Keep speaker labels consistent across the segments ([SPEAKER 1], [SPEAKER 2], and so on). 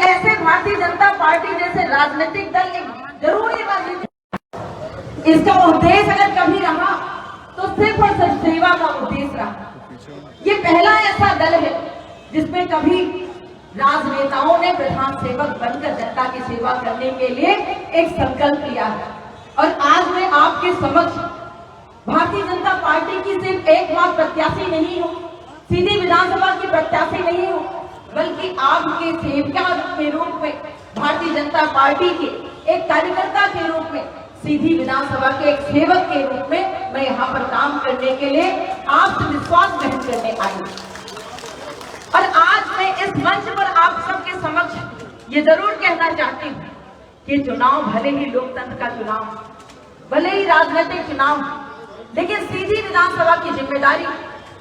[SPEAKER 1] ऐसे भारतीय जनता पार्टी जैसे राजनीतिक दल एक जरूरी राजनीतिक, इसका उद्देश्य अगर कभी रहा तो सिर्फ और सिर्फ सेवा का उद्देश्य रहा। ये पहला ऐसा दल है जिसमें कभी राजनेताओं ने प्रधान सेवक बनकर जनता की सेवा करने के लिए एक संकल्प लिया है। और आज मैं आपके समक्ष भारतीय जनता पार्टी की सिर्फ एकमात्र प्रत्याशी नहीं हूँ, सीधी विधानसभा की प्रत्याशी नहीं हूँ, बल्कि आपके सेवका के रूप में, भारतीय जनता पार्टी के एक कार्यकर्ता के रूप में, सीधी विधानसभा के एक सेवक के रूप में मैं यहाँ पर काम करने के लिए आपसे विश्वास ग्रहण करने आई। और आज मैं इस मंच पर आप सबके समक्ष ये जरूर कहना चाहती हूँ कि चुनाव भले ही लोकतंत्र का चुनाव, भले ही राजनीतिक चुनाव, लेकिन सीधी विधानसभा की जिम्मेदारी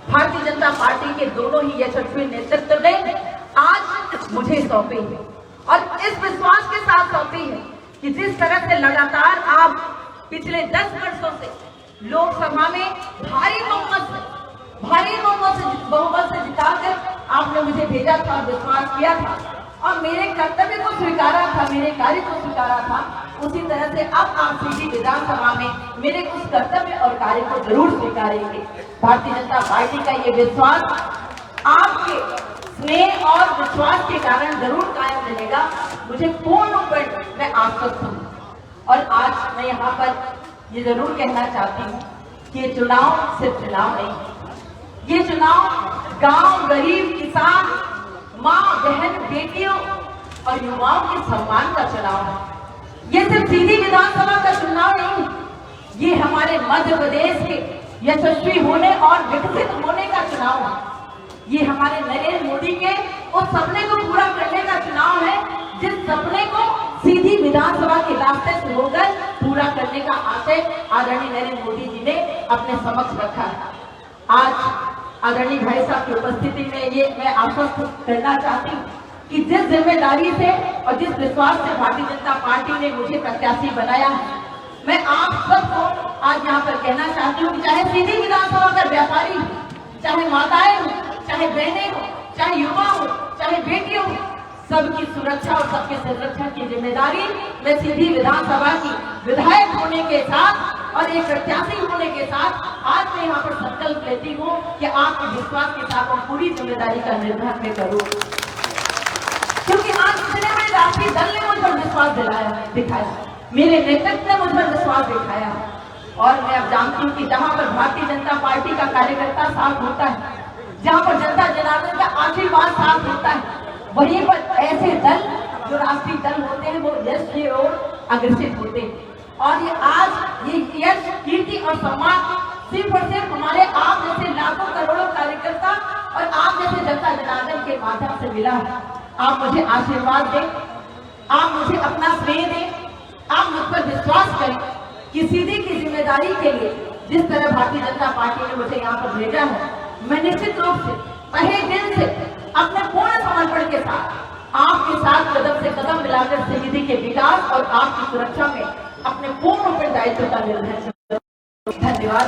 [SPEAKER 1] भारतीय जनता पार्टी के दोनों ही यशस्वी नेतृत्व ने आज मुझे सौंपी है। और इस विश्वास के साथ सौंपी है कि जिस तरह से लगातार आप पिछले 10 वर्षों से लोकसभा में भारी बहुमत से जिताकर आपने मुझे भेजा था और विश्वास किया था और मेरे कर्तव्य को स्वीकारा था, मेरे कार्य को स्वीकारा था, उसी तरह से अब आप सीधी विधानसभा में मेरे उस कर्तव्य और कार्य को जरूर स्वीकारेंगे। भारतीय जनता पार्टी का ये विश्वास आपके स्नेह और विश्वास के कारण जरूर कायम रहेगा, मुझे पूर्ण रूप में मैं आश्वस्त हूँ। और आज मैं यहाँ पर ये जरूर कहना चाहती हूँ कि ये चुनाव सिर्फ चुनाव नहीं है, ये चुनाव गांव, गरीब, किसान, माँ, बहन, बेटियों और युवाओं के सम्मान का चुनाव है। ये सिर्फ सीधी विधानसभा का चुनाव नहीं है, ये हमारे मध्य प्रदेश के यशस्वी होने और विकसित होने का चुनाव है। ये हमारे नरेंद्र मोदी के उस सपने को पूरा करने का चुनाव है, जिस सपने को सीधी विधानसभा के रास्ते से होकर पूरा करने का आशय आदरणीय नरेंद्र मोदी जी ने अपने समक्ष रखा है। आज आदरणीय भाई साहब की उपस्थिति में ये मैं आश्वस्त करना चाहती हूँ कि जिस जिम्मेदारी से और जिस विश्वास से भारतीय जनता पार्टी ने मुझे प्रत्याशी बनाया है, मैं आप सबको आज यहाँ पर कहना चाहती हूँ कि चाहे सीधी विधानसभा का व्यापारी हो, चाहे माताएं हो, चाहे बहनें हो, चाहे युवा हो, चाहे बेटियों हो, सबकी सुरक्षा और सबके संरक्षण की जिम्मेदारी मैं सीधी विधानसभा की विधायक होने के साथ और एक प्रत्याशी होने के साथ आज मैं यहाँ पर संकल्प लेती हूँ कि आपके विश्वास के साथ मैं पूरी जिम्मेदारी का निर्वहन में करूँ, क्योंकि आज इतने बड़े राष्ट्रीय दल ने मुझ पर विश्वास दिखाया, मेरे नेतृत्व ने मुझ पर विश्वास दिखाया। और मैं अब जानती हूँ कि जहाँ पर भारतीय जनता पार्टी का कार्यकर्ता साथ होता है, जहाँ पर जनता जनार्दन का आशीर्वाद साथ होता है, वहीं पर ऐसे दल जो राष्ट्रीय दल होते हैं वो यश की ओर अग्रसित होते हैं। और ये आज ये यश, कीर्ति और सम्मान सिर्फ और सिर्फ हमारे आप जैसे लाखों करोड़ों कार्यकर्ता और आप जैसे जनता जनार्दन के माध्यम से मिला है। आप मुझे आशीर्वाद दें, आप मुझे अपना स्नेह दें, आप मुझ पर विश्वास करें कि सीधी की जिम्मेदारी के लिए जिस तरह भारतीय जनता पार्टी ने मुझे यहाँ पर भेजा है, मैं निश्चित रूप से पहले दिन से अपने पूर्ण समर्पण के साथ आपके साथ कदम से कदम मिलाकर सीधी के विकास और आपकी सुरक्षा में अपने पूर्ण दायित्व का निर्वहन। धन्यवाद।